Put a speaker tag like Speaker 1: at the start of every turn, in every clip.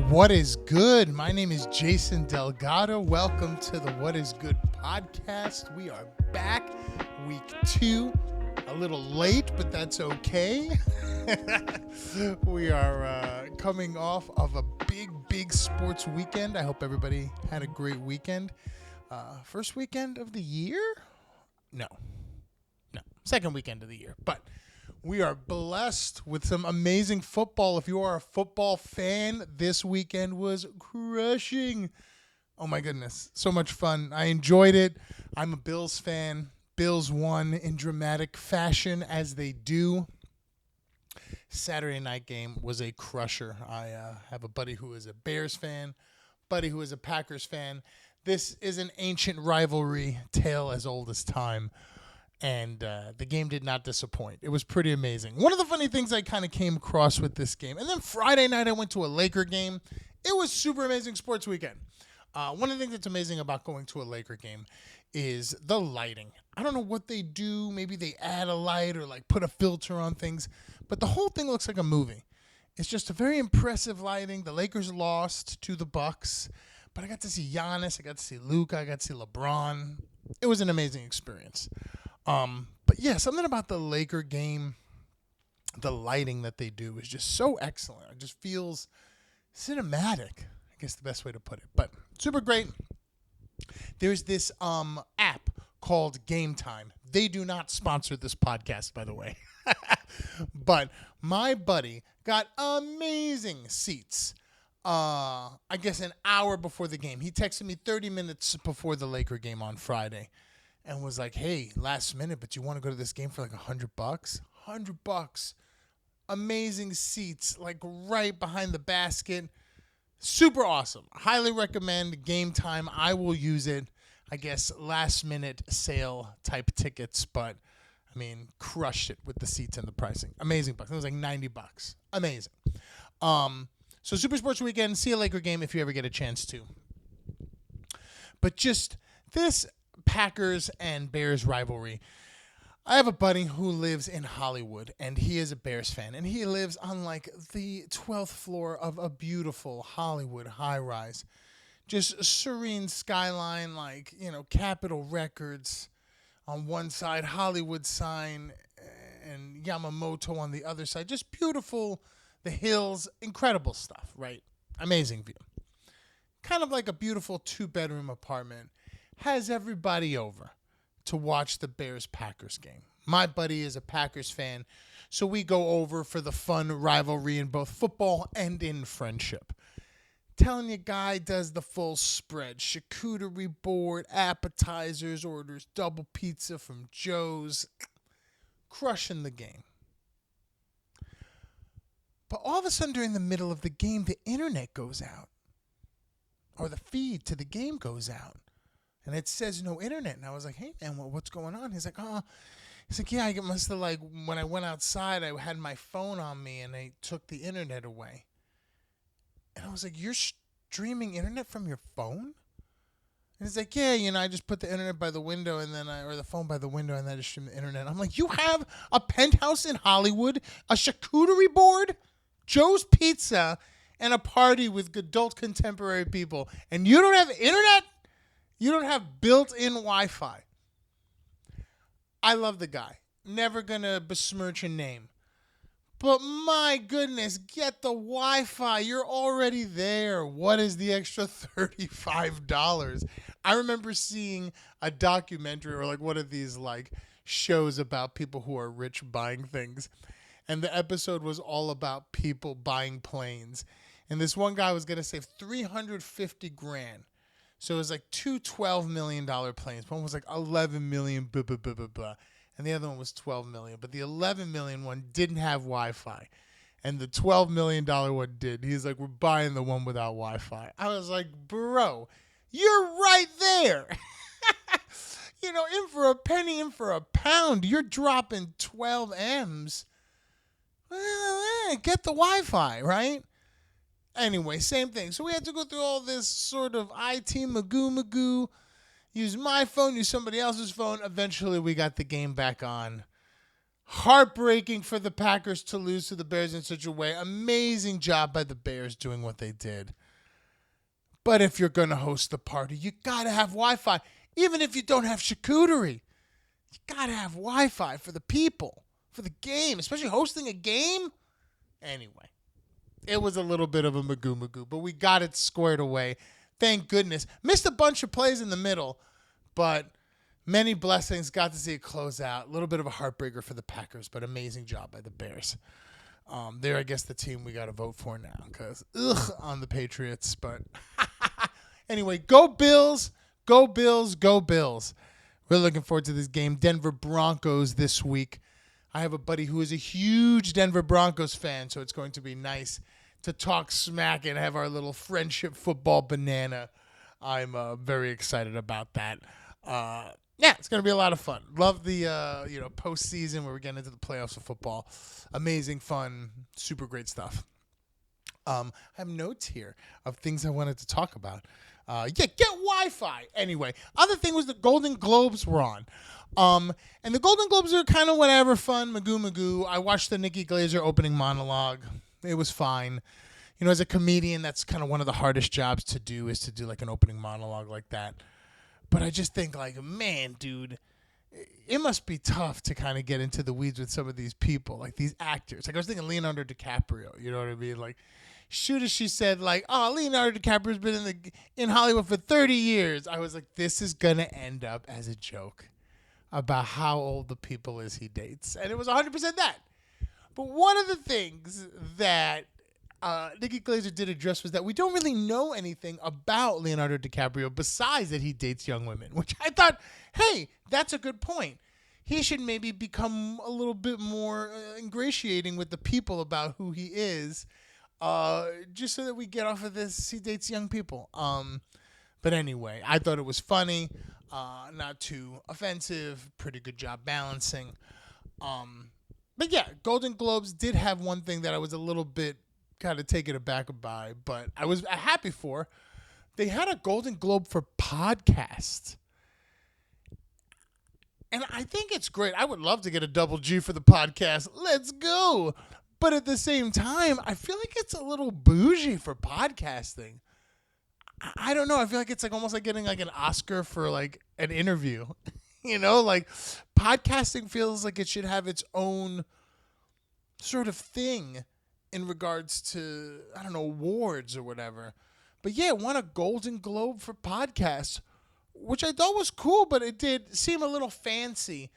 Speaker 1: What is good? My name is Jason Delgado. Welcome to the What is Good podcast. We are back, week 2. A little late, but that's okay. We are coming off of a big sports weekend. I hope everybody had a great weekend. First weekend of the year? No. Second weekend of the year. But we are blessed with some amazing football. If you are a football fan, this weekend was crushing. Oh my goodness. So much fun. I enjoyed it. I'm a Bills fan. Bills won in dramatic fashion, as they do. Saturday night game was a crusher. I have a buddy who is a Bears fan, buddy who is a Packers fan. This is an ancient rivalry, tale as old as time. And the game did not disappoint. It was pretty amazing. One of the funny things I kind of came across with this game, and then Friday night I went to a Laker game. It was super amazing sports weekend. One of the things that's amazing about going to a Laker game is the lighting. I don't know what they do. Maybe they add a light or like put a filter on things. But the whole thing looks like a movie. It's just a very impressive lighting. The Lakers lost to the Bucks. But I got to see Giannis. I got to see Luka. I got to see LeBron. It was an amazing experience. But yeah, something about the Laker game, the lighting that they do is just so excellent. It just feels cinematic, I guess the best way to put it. But super great. There's this app called Game Time. They do not sponsor this podcast, by the way. But my buddy got amazing seats. I guess an hour before the game. He texted me 30 minutes before the Laker game on Friday. And was like, hey, last minute, but you want to go to this game for like $100? $100. Amazing seats, like right behind the basket. Super awesome. Highly recommend Game Time. I will use it. I guess last minute sale type tickets, but I mean, crushed it with the seats and the pricing. Amazing bucks. It was like $90. Amazing. So Super Sports Weekend, see a Laker game if you ever get a chance to. But just this Packers and Bears rivalry. I have a buddy who lives in Hollywood, and he is a Bears fan, and he lives on like the 12th floor of a beautiful Hollywood high-rise. Just a serene skyline, like, Capitol Records on one side, Hollywood sign, and Yamamoto on the other side. Just beautiful, the hills, incredible stuff, right? Amazing view. Kind of like a beautiful 2-bedroom apartment. Has everybody over to watch the Bears-Packers game. My buddy is a Packers fan, so we go over for the fun rivalry in both football and in friendship. Telling you, guy does the full spread. Charcuterie board, appetizers, orders double pizza from Joe's. Crushing the game. But all of a sudden during the middle of the game, the internet goes out. Or the feed to the game goes out. And it says no internet. And I was like, hey, man, what's going on? He's like, yeah, I must have, like, when I went outside, I had my phone on me and they took the internet away. And I was like, you're streaming internet from your phone? And he's like, yeah, I just put the internet by the window or the phone by the window and then I just stream the internet. I'm like, you have a penthouse in Hollywood, a charcuterie board, Joe's Pizza, and a party with adult contemporary people, and you don't have internet? You don't have built-in Wi-Fi. I love the guy. Never going to besmirch a name. But my goodness, get the Wi-Fi. You're already there. What is the extra $35? I remember seeing a documentary or like one of these like shows about people who are rich buying things. And the episode was all about people buying planes. And this one guy was going to save $350,000. So it was like two $12 million planes. One was like 11 million, blah, blah, blah, blah, blah. And the other one was 12 million. But the 11 million one didn't have Wi-Fi. And the $12 million one did. He's like, we're buying the one without Wi-Fi. I was like, bro, you're right there. In for a penny, in for a pound. You're dropping 12 M's. Get the Wi-Fi, right? Anyway, same thing. So we had to go through all this sort of IT magoo, use my phone, use somebody else's phone. Eventually, we got the game back on. Heartbreaking for the Packers to lose to the Bears in such a way. Amazing job by the Bears doing what they did. But if you're going to host the party, you got to have Wi-Fi. Even if you don't have charcuterie, you got to have Wi-Fi for the people, for the game, especially hosting a game. Anyway, it was a little bit of a magoo, but we got it squared away. Thank goodness. Missed a bunch of plays in the middle, but many blessings. Got to see it close out. A little bit of a heartbreaker for the Packers, but amazing job by the Bears. They're, I guess, the team we got to vote for now because, on the Patriots. But anyway, go Bills, go Bills, go Bills. We're looking forward to this game. Denver Broncos this week. I have a buddy who is a huge Denver Broncos fan, so it's going to be nice to talk smack and have our little friendship football banana. I'm very excited about that. Yeah, it's going to be a lot of fun. Love the postseason where we're getting into the playoffs of football. Amazing fun, super great stuff. I have notes here of things I wanted to talk about. Get Wi-Fi. Anyway, other thing was the Golden Globes were on. And the Golden Globes are kind of whatever, fun, magoo. I watched the Nikki Glaser opening monologue. It was fine. You know, as a comedian, that's kind of one of the hardest jobs to do is to do like an opening monologue like that. But I just think like, man, dude, it must be tough to kind of get into the weeds with some of these people, like these actors. Like I was thinking Leonardo DiCaprio, you know what I mean? Like, shoot as she said, like, oh, Leonardo DiCaprio's been in Hollywood for 30 years. I was like, this is going to end up as a joke about how old the people is he dates. And it was 100% that. But one of the things that Nikki Glaser did address was that we don't really know anything about Leonardo DiCaprio besides that he dates young women, which I thought, hey, that's a good point. He should maybe become a little bit more ingratiating with the people about who he is, just so that we get off of this, he dates young people. But anyway, I thought it was funny, not too offensive, pretty good job balancing. But yeah, Golden Globes did have one thing that I was a little bit kind of taken aback by, but I was happy for. They had a Golden Globe for podcast. And I think it's great. I would love to get a double G for the podcast. Let's go. But at the same time, I feel like it's a little bougie for podcasting. I don't know. I feel like it's like almost like getting like an Oscar for like an interview. You know, like podcasting feels like it should have its own sort of thing in regards to, I don't know, awards or whatever. But yeah, it won a Golden Globe for podcasts, which I thought was cool, but it did seem a little fancy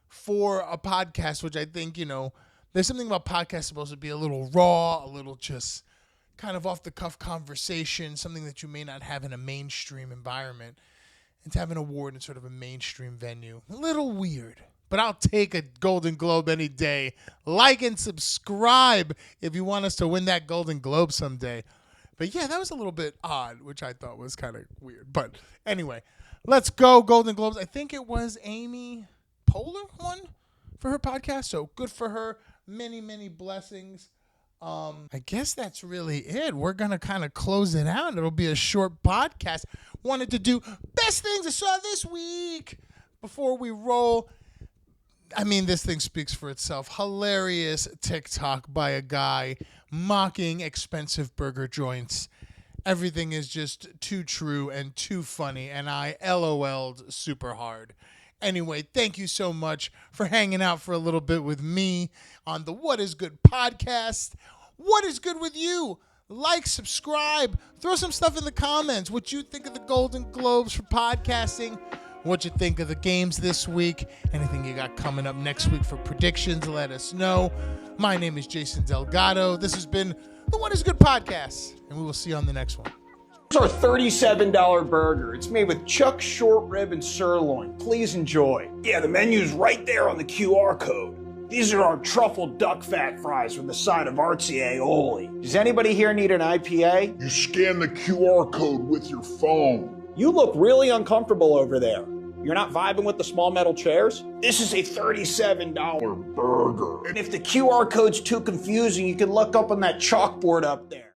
Speaker 1: for a podcast, which I think, you know, there's something about podcasts supposed to be a little raw, a little just kind of off-the-cuff conversation, something that you may not have in a mainstream environment. And to have an award in sort of a mainstream venue, a little weird. But I'll take a Golden Globe any day. Like and subscribe if you want us to win that Golden Globe someday. But yeah, that was a little bit odd, which I thought was kind of weird. But anyway, let's go Golden Globes. I think it was Amy Poehler won for her podcast. So good for her. Many, many blessings. I guess that's really it. We're going to kind of close it out. It'll be a short podcast. Wanted to do best things I saw this week before we roll. I mean, this thing speaks for itself. Hilarious TikTok by a guy mocking expensive burger joints. Everything is just too true and too funny, and I LOL'd super hard. Anyway, thank you so much for hanging out for a little bit with me on the What Is Good podcast. What is good with you? Like, subscribe, throw some stuff in the comments. What you think of the Golden Globes for podcasting? What you think of the games this week? Anything you got coming up next week for predictions, let us know. My name is Jason Delgado. This has been the What Is Good podcast, and we will see you on the next one.
Speaker 2: It's our $37 burger. It's made with chuck, short rib, and sirloin. Please enjoy. Yeah, the menu's right there on the QR code. These are our truffle duck fat fries with a side of artsy aioli. Does anybody here need an IPA?
Speaker 3: You scan the QR code with your phone.
Speaker 2: You look really uncomfortable over there. You're not vibing with the small metal chairs? This is a $37
Speaker 3: Burger.
Speaker 2: And if the QR code's too confusing, you can look up on that chalkboard up there.